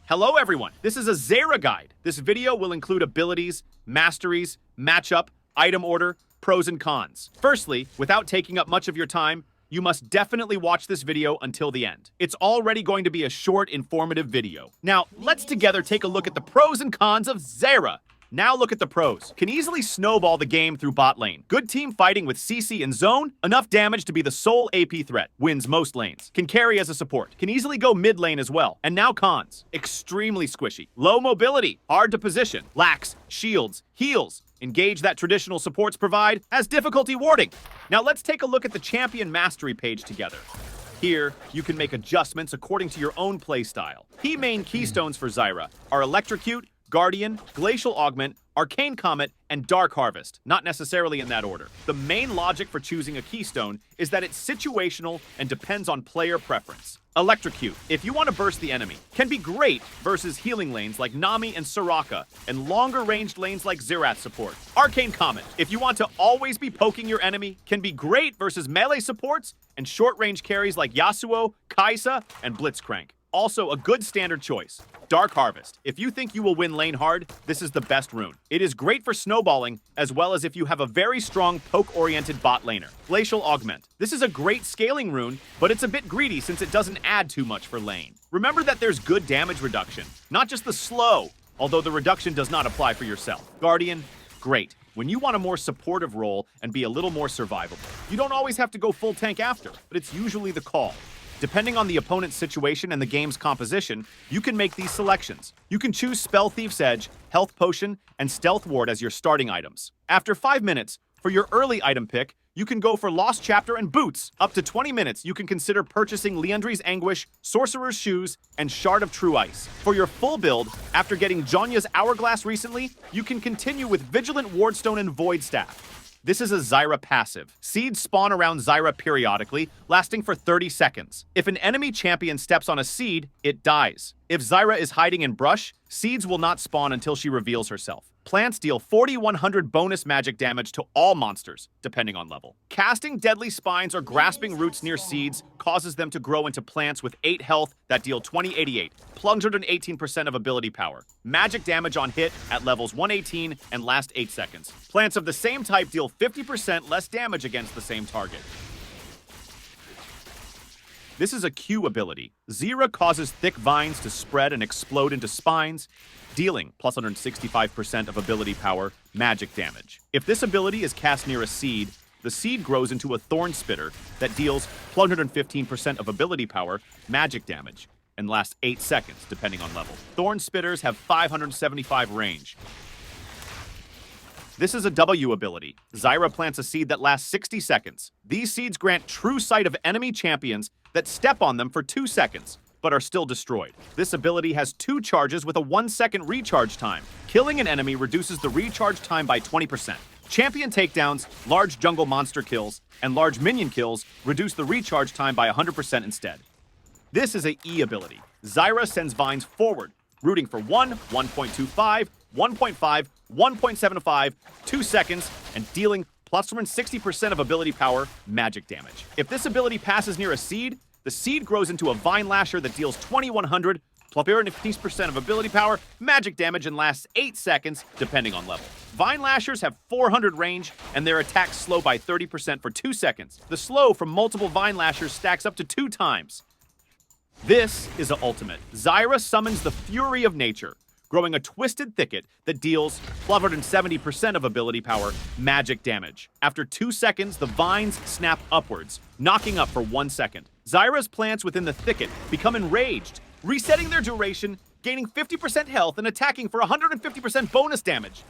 Hello everyone, this is a Zyra guide. This video will include abilities, masteries, matchup, item order, pros and cons. Firstly, without taking up much of your time, you must definitely watch this video until the end. It's already going to be a short, informative video. Now, let's together take a look at the pros and cons of Zyra. Now look at the pros. Can easily snowball the game through bot lane. Good team fighting with CC and zone. Enough damage to be the sole AP threat. Wins most lanes. Can carry as a support. Can easily go mid lane as well. And now cons. Extremely squishy. Low mobility. Hard to position. Lacks shields, heals. Engage that traditional supports provide. Has difficulty warding. Now let's take a look at the champion mastery page together. Here, you can make adjustments according to your own playstyle. Key main keystones for Zyra are Electrocute, Guardian, Glacial Augment, Arcane Comet, and Dark Harvest, not necessarily in that order. The main logic for choosing a keystone is that it's situational and depends on player preference. Electrocute, if you want to burst the enemy, can be great versus healing lanes like Nami and Soraka, and longer ranged lanes like Zyra support. Arcane Comet, if you want to always be poking your enemy, can be great versus melee supports and short range carries like Yasuo, Kai'Sa, and Blitzcrank. Also a good standard choice. Dark Harvest. If you think you will win lane hard, this is the best rune. It is great for snowballing, as well as if you have a very strong poke-oriented bot laner. Glacial Augment. This is a great scaling rune, but it's a bit greedy since it doesn't add too much for lane. Remember that there's good damage reduction, not just the slow, although the reduction does not apply for yourself. Guardian. Great. When you want a more supportive role and be a little more survivable. You don't always have to go full tank after, but it's usually the call. Depending on the opponent's situation and the game's composition, you can make these selections. You can choose Spell Thief's Edge, Health Potion, and Stealth Ward as your starting items. After 5 minutes, for your early item pick, you can go for Lost Chapter and Boots. Up to 20 minutes, you can consider purchasing Liandry's Anguish, Sorcerer's Shoes, and Shard of True Ice. For your full build, after getting Jonya's Hourglass recently, you can continue with Vigilant Wardstone and Void Staff. This is a Zyra passive. Seeds spawn around Zyra periodically, lasting for 30 seconds. If an enemy champion steps on a seed, it dies. If Zyra is hiding in brush, seeds will not spawn until she reveals herself. Plants deal 4,100 bonus magic damage to all monsters, depending on level. Casting Deadly Spines or grasping roots near seeds causes them to grow into plants with 8 health that deal 2088, 118% of ability power. Magic damage on hit at levels 118 and last 8 seconds. Plants of the same type deal 50% less damage against the same target. This is a Q ability. Zyra causes thick vines to spread and explode into spines, dealing plus 165% of ability power, magic damage. If this ability is cast near a seed, the seed grows into a thorn spitter that deals 115% of ability power, magic damage, and lasts 8 seconds, depending on level. Thorn spitters have 575 range. This is a W ability. Zyra plants a seed that lasts 60 seconds. These seeds grant true sight of enemy champions that step on them for 2 seconds, but are still destroyed. This ability has 2 charges with a 1-second recharge time. Killing an enemy reduces the recharge time by 20%. Champion takedowns, large jungle monster kills, and large minion kills reduce the recharge time by 100% instead. This is a E ability. Zyra sends vines forward, rooting for 1, 1.25, 1.5, 1.75, 2 seconds, and dealing plus 160% of ability power, magic damage. If this ability passes near a seed, the seed grows into a Vine Lasher that deals 2100, plus 150% of ability power, magic damage, and lasts 8 seconds, depending on level. Vine Lashers have 400 range, and their attacks slow by 30% for 2 seconds. The slow from multiple Vine Lashers stacks up to 2 times. This is an ultimate. Zyra summons the Fury of Nature, growing a twisted thicket that deals 170% of ability power, magic damage. After 2 seconds, the vines snap upwards, knocking up for 1 second. Zyra's plants within the thicket become enraged, resetting their duration, gaining 50% health and attacking for 150% bonus damage.